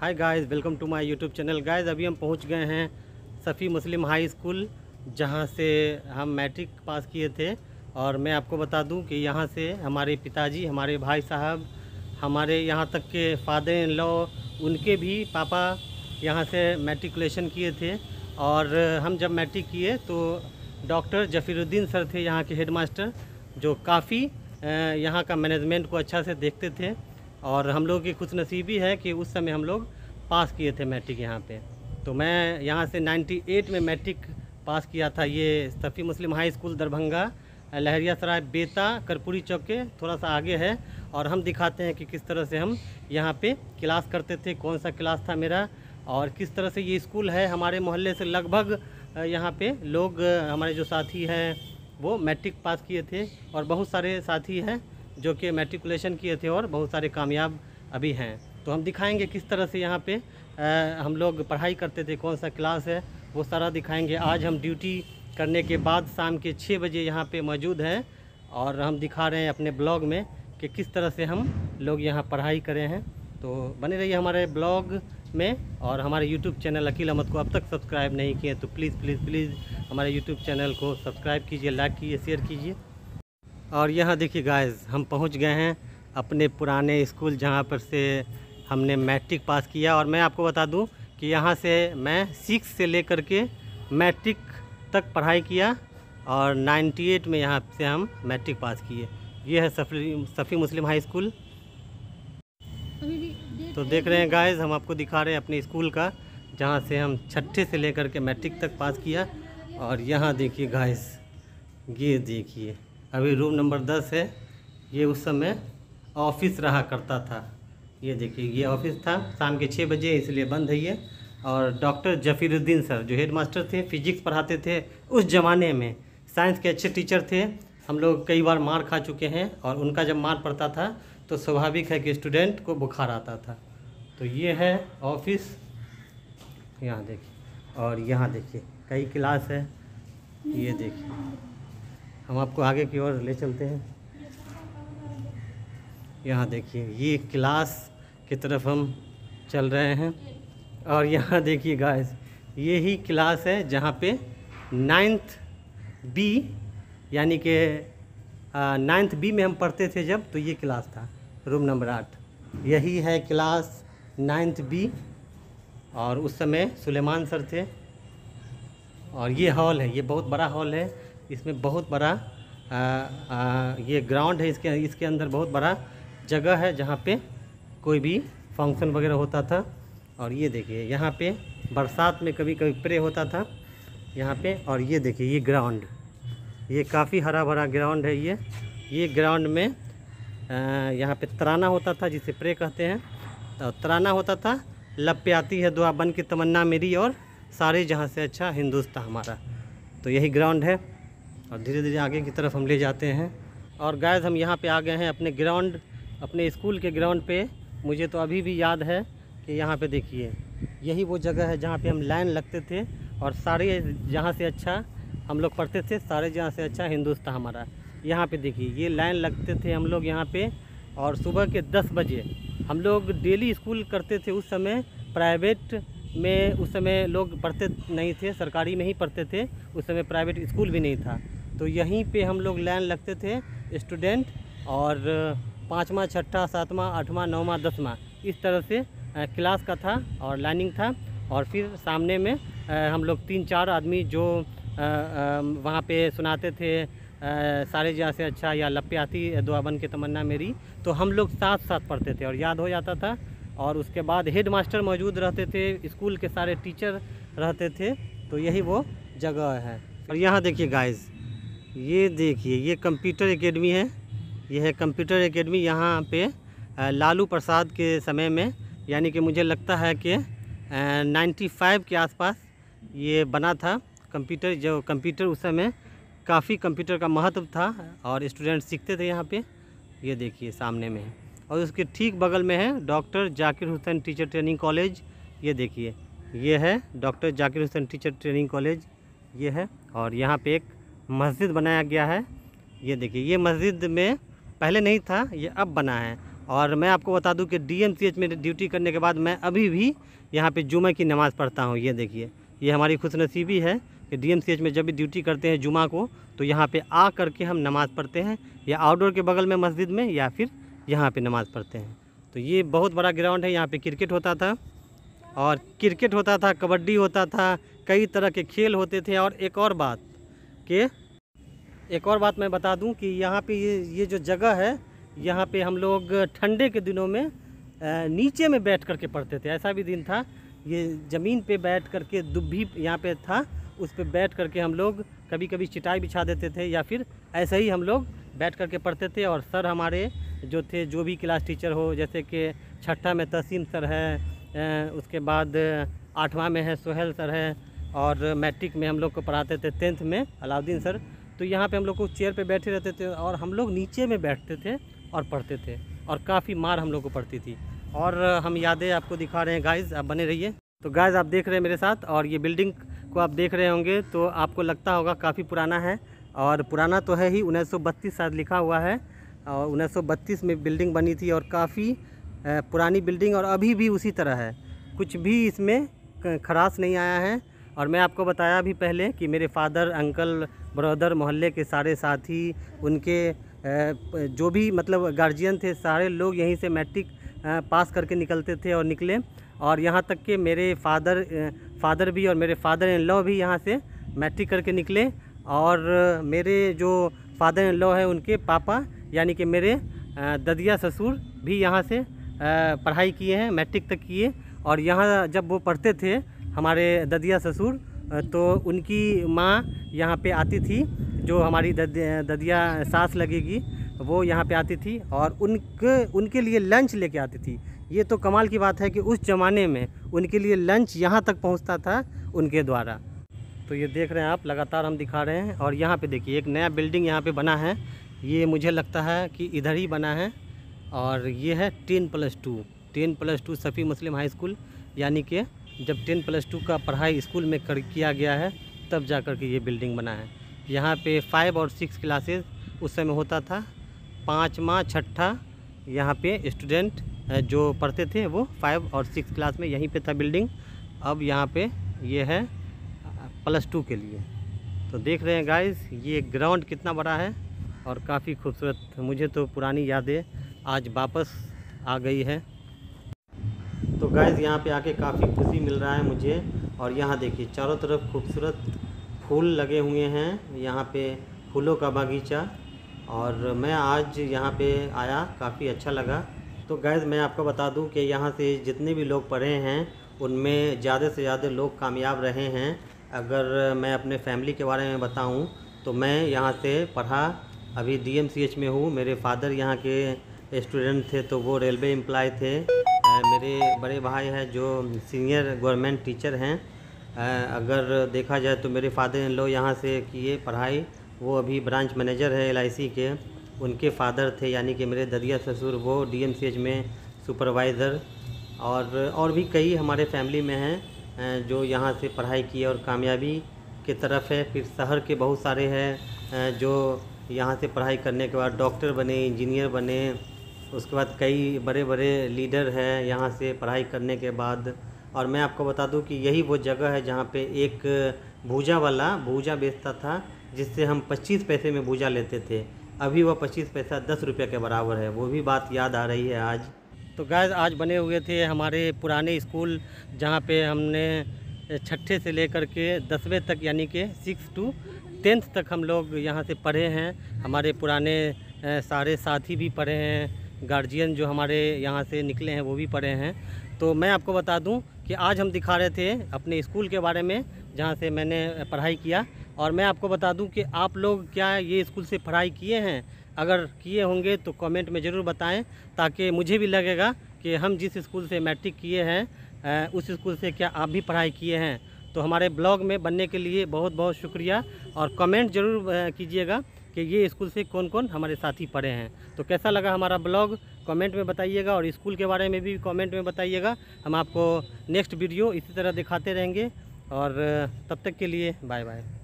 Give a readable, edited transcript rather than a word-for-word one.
Hi guys, welcome to my YouTube channel. Guys अभी हम पहुंच गए हैं सफ़ी मुस्लिम हाई स्कूल, जहां से हम मैट्रिक पास किए थे। और मैं आपको बता दूं कि यहां से हमारे पिताजी, हमारे भाई साहब, हमारे यहां तक के फादर इन लॉ, उनके भी पापा यहां से मैट्रिकुलेशन किए थे। और हम जब मैट्रिक किए तो डॉक्टर जफीरुद्दीन सर थे यहाँ के हेडमास्टर, जो काफ़ी यहाँ का मैनेजमेंट को अच्छा से देखते थे। और हम लोग की खुशनसीबी है कि उस समय हम लोग पास किए थे मैट्रिक यहाँ पे। तो मैं यहाँ से 98 में मैट्रिक पास किया था। ये सफ़ी मुस्लिम हाई स्कूल दरभंगा, लहरियासराय बेता कर्पूरी चौक के थोड़ा सा आगे है। और हम दिखाते हैं कि किस तरह से हम यहाँ पे क्लास करते थे, कौन सा क्लास था मेरा, और किस तरह से ये स्कूल है। हमारे मोहल्ले से लगभग यहाँ पे लोग, हमारे जो साथी हैं वो मैट्रिक पास किए थे, और बहुत सारे साथी हैं जो कि मैट्रिकुलेशन किए थे और बहुत सारे कामयाब अभी हैं। तो हम दिखाएंगे किस तरह से यहाँ पे हम लोग पढ़ाई करते थे, कौन सा क्लास है, वो सारा दिखाएंगे। आज हम ड्यूटी करने के बाद शाम के 6 बजे यहाँ पे मौजूद हैं, और हम दिखा रहे हैं अपने ब्लॉग में कि किस तरह से हम लोग यहाँ पढ़ाई करे हैं। तो बने रहिए हमारे ब्लॉग में। और हमारे यूट्यूब चैनल अकील अहमद को अब तक सब्सक्राइब नहीं किए तो प्लीज़ प्लीज़ प्लीज़ हमारे यूट्यूब चैनल को सब्सक्राइब कीजिए, लाइक कीजिए, शेयर कीजिए। और यहाँ देखिए गाइस, हम पहुँच गए हैं अपने पुराने स्कूल जहाँ पर से हमने मैट्रिक पास किया। और मैं आपको बता दूं कि यहाँ से मैं 6 से लेकर के मैट्रिक तक पढ़ाई किया, और 98 में यहाँ से हम मैट्रिक पास किए। ये है सफ़ी मुस्लिम हाई स्कूल। तो देख रहे हैं गाइस, हम आपको दिखा रहे हैं अपने स्कूल का, जहाँ से हम 6ठे से लेकर के मैट्रिक तक पास किया। और यहाँ देखिए गाइस, ये देखिए अभी रूम नंबर 10 है। ये उस समय ऑफिस रहा करता था। ये देखिए ये ऑफिस था, शाम के 6 बजे इसलिए बंद है ये। और डॉक्टर जफीरुद्दीन सर जो हेडमास्टर थे, फिजिक्स पढ़ाते थे उस ज़माने में, साइंस के अच्छे टीचर थे। हम लोग कई बार मार खा चुके हैं, और उनका जब मार पड़ता था तो स्वाभाविक है कि स्टूडेंट को बुखार आता था। तो ये है ऑफिस, यहाँ देखिए। और यहाँ देखिए कई क्लास है, ये देखिए। हम आपको आगे की ओर ले चलते हैं। यहाँ देखिए ये क्लास की तरफ हम चल रहे हैं। और यहाँ देखिए गाइस, ये ही क्लास है जहाँ पे 9th बी, यानी कि 9th बी में हम पढ़ते थे जब, तो ये क्लास था रूम नंबर 8। यही है क्लास 9th बी, और उस समय सुलेमान सर थे। और ये हॉल है, ये बहुत बड़ा हॉल है। इसमें बहुत बड़ा ये ग्राउंड है, इसके अंदर बहुत बड़ा जगह है जहाँ पे कोई भी फंक्शन वगैरह होता था। और ये देखिए यहाँ पे बरसात में कभी कभी प्रे होता था यहाँ पे। और ये देखिए ये ग्राउंड, ये काफ़ी हरा भरा ग्राउंड है। ये ग्राउंड में यहाँ पे तराना होता था, जिसे प्रे कहते हैं। तो तराना होता था, लब पे आती है दुआ बन के तमन्ना मेरी, और सारे जहाँ से अच्छा हिंदुस्तान हमारा। तो यही ग्राउंड है, और धीरे धीरे आगे की तरफ हम ले जाते हैं। और गाइस हम यहाँ पे आ गए हैं अपने ग्राउंड, अपने स्कूल के ग्राउंड पे। मुझे तो अभी भी याद है कि यहाँ पे देखिए यही वो जगह है जहाँ पे हम लाइन लगते थे, और सारे जहाँ से अच्छा हम लोग पढ़ते थे, सारे जहाँ से अच्छा हिंदुस्तान हमारा। यहाँ पे देखिए ये लाइन लगते थे हम लोग यहाँ पे। और सुबह के 10 बजे हम लोग डेली स्कूल करते थे। उस समय प्राइवेट में उस समय लोग पढ़ते नहीं थे, सरकारी में ही पढ़ते थे। उस समय प्राइवेट स्कूल भी नहीं था। तो यहीं पे हम लोग लाइन लगते थे स्टूडेंट, और 5वां 6ठा 7वां 8वां 9वां 10वां इस तरह से क्लास का था और लाइनिंग था। और फिर सामने में हम लोग 3-4 आदमी जो वहाँ पे सुनाते थे सारे जहाँ से अच्छा, या लप्पे आती दुआ बन के तमन्ना मेरी। तो हम लोग साथ साथ पढ़ते थे और याद हो जाता था। और उसके बाद हेड मास्टर मौजूद रहते थे, स्कूल के सारे टीचर रहते थे। तो यही वो जगह है। और यहाँ देखिए गाइस, ये देखिए ये कंप्यूटर एकेडमी है। ये है कंप्यूटर एकेडमी। यहाँ पे लालू प्रसाद के समय में, यानी कि मुझे लगता है कि 95 के आसपास ये बना था कंप्यूटर। जो कंप्यूटर उस समय काफ़ी कंप्यूटर का महत्व था, और स्टूडेंट सीखते थे यहाँ पे। ये देखिए सामने में है। और उसके ठीक बगल में है doctor Zakir Hussain teacher training college. ये देखिए ये है doctor Zakir Hussain teacher training college, ये है। और यहाँ पे एक मस्जिद बनाया गया है। ये देखिए ये मस्जिद में पहले नहीं था, ये अब बना है। और मैं आपको बता दूं कि DMCH में ड्यूटी करने के बाद मैं अभी भी यहाँ पे जुमे की नमाज़ पढ़ता हूँ। ये देखिए, ये हमारी खुशनसीबी है कि DMCH में जब भी ड्यूटी करते हैं जुमा को, तो यहाँ पे आ करके हम नमाज़ पढ़ते हैं, या आउटडोर के बगल में मस्जिद में, या फिर यहाँ पे नमाज़ पढ़ते हैं। तो ये बहुत बड़ा ग्राउंड है, यहाँ पे क्रिकेट होता था, और क्रिकेट होता था, कबड्डी होता था, कई तरह के खेल होते थे। और एक और बात मैं बता दूं कि यहाँ पे ये जो जगह है, यहाँ पे हम लोग ठंडे के दिनों में नीचे में बैठ करके पढ़ते थे। ऐसा भी दिन था, ये ज़मीन पे बैठ करके, दुब्बी यहाँ पे था, उस पे बैठ करके हम लोग कभी कभी चटाई बिछा देते थे, या फिर ऐसे ही हम लोग बैठ करके पढ़ते थे। और सर हमारे जो थे, जो भी क्लास टीचर हो, जैसे कि छठा में तहसीन सर है, उसके बाद 8वां में है सोहेल सर है, और मैट्रिक में हम लोग को पढ़ाते थे 10th में अलाउद्दीन सर। तो यहाँ पे हम लोग को चेयर पे बैठे रहते थे, और हम लोग नीचे में बैठते थे और पढ़ते थे, और काफ़ी मार हम लोग को पड़ती थी। और हम यादें आपको दिखा रहे हैं गाइज़, आप बने रहिए। तो गाइज़ आप देख रहे हैं मेरे साथ, और ये बिल्डिंग को आप देख रहे होंगे तो आपको लगता होगा काफ़ी पुराना है, और पुराना तो है ही, 1932 शायद लिखा हुआ है, और 1932 में बिल्डिंग बनी थी, और काफ़ी पुरानी बिल्डिंग, और अभी भी उसी तरह है, कुछ भी इसमें खराश नहीं आया है। और मैं आपको बताया भी पहले कि मेरे फादर, अंकल, ब्रदर, मोहल्ले के सारे साथी, उनके जो भी मतलब गार्जियन थे, सारे लोग यहीं से मैट्रिक पास करके निकलते थे और निकले। और यहाँ तक कि मेरे फादर भी और मेरे फादर इन लॉ भी यहाँ से मैट्रिक करके निकले। और मेरे जो फादर इन लॉ है, उनके पापा यानी कि मेरे ददिया ससुर भी यहाँ से पढ़ाई किए हैं, मैट्रिक तक किए। और यहाँ जब वो पढ़ते थे, हमारे ददिया ससुर, तो उनकी माँ यहाँ पे आती थी, जो हमारी ददिया सास लगेगी, वो यहाँ पे आती थी, और उनके लिए लंच लेके आती थी। ये तो कमाल की बात है कि उस ज़माने में उनके लिए लंच यहाँ तक पहुँचता था उनके द्वारा। तो ये देख रहे हैं आप, लगातार हम दिखा रहे हैं। और यहाँ पे देखिए, एक नया बिल्डिंग यहाँ पे बना है, ये मुझे लगता है कि इधर ही बना है, और ये है 10+2 सफ़ी मुस्लिम हाई स्कूल। यानी कि जब 10+2 का पढ़ाई स्कूल में किया गया है, तब जा कर के ये बिल्डिंग बना है। यहाँ पे 5 और 6 क्लासेस उस समय होता था, 5वां 6ठा यहाँ पे स्टूडेंट जो पढ़ते थे, वो 5 और 6 क्लास में यहीं पे था बिल्डिंग। अब यहाँ पे ये है +2 के लिए। तो देख रहे हैं गाइस, ये ग्राउंड कितना बड़ा है और काफ़ी खूबसूरत। मुझे तो पुरानी यादें आज वापस आ गई है। तो गाइस यहाँ पे आके काफ़ी खुशी मिल रहा है मुझे। और यहाँ देखिए, चारों तरफ खूबसूरत फूल लगे हुए हैं, यहाँ पे फूलों का बागीचा। और मैं आज यहाँ पे आया, काफ़ी अच्छा लगा। तो गाइस मैं आपको बता दूं कि यहाँ से जितने भी लोग पढ़े हैं, उनमें ज़्यादा से ज़्यादा लोग कामयाब रहे हैं। अगर मैं अपने फैमिली के बारे में बताऊं, तो मैं यहाँ से पढ़ा, अभी DMCH में हूँ। मेरे फादर यहाँ के स्टूडेंट थे, तो वो रेलवे एम्प्लॉय थे। मेरे बड़े भाई हैं जो सीनियर गवर्नमेंट टीचर हैं। अगर देखा जाए तो मेरे फादर इन लॉ यहाँ से किए पढ़ाई, वो अभी ब्रांच मैनेजर है LIC के। उनके फादर थे यानी कि मेरे ददिया ससुर, वो DMCH में सुपरवाइज़र। और भी कई हमारे फैमिली में हैं जो यहाँ से पढ़ाई किए और कामयाबी की तरफ है। फिर शहर के बहुत सारे हैं जो यहाँ से पढ़ाई करने के बाद डॉक्टर बने, इंजीनियर बने। उसके बाद कई बड़े बड़े लीडर हैं यहाँ से पढ़ाई करने के बाद। और मैं आपको बता दूं कि यही वो जगह है जहाँ पे एक भूजा वाला भूजा बेचता था, जिससे हम 25 पैसे में भूजा लेते थे। अभी वह 25 पैसा 10 रुपये के बराबर है। वो भी बात याद आ रही है आज। तो गाइस आज बने हुए थे हमारे पुराने स्कूल, जहाँ पे हमने छठे से लेकर के 10वें तक यानी कि 6 to 10th तक हम लोग यहाँ से पढ़े हैं। हमारे पुराने सारे साथी भी पढ़े हैं, गार्जियन जो हमारे यहाँ से निकले हैं वो भी पढ़े हैं। तो मैं आपको बता दूं कि आज हम दिखा रहे थे अपने स्कूल के बारे में, जहाँ से मैंने पढ़ाई किया। और मैं आपको बता दूं कि आप लोग क्या ये स्कूल से पढ़ाई किए हैं? अगर किए होंगे तो कमेंट में ज़रूर बताएं, ताकि मुझे भी लगेगा कि हम जिस स्कूल से मैट्रिक किए हैं उस स्कूल से क्या आप भी पढ़ाई किए हैं। तो हमारे ब्लॉग में बनने के लिए बहुत बहुत शुक्रिया। और कमेंट ज़रूर कीजिएगा कि ये स्कूल से कौन कौन हमारे साथी पढ़े हैं। तो कैसा लगा हमारा ब्लॉग कमेंट में बताइएगा, और स्कूल के बारे में भी कमेंट में बताइएगा। हम आपको नेक्स्ट वीडियो इसी तरह दिखाते रहेंगे। और तब तक के लिए बाय बाय।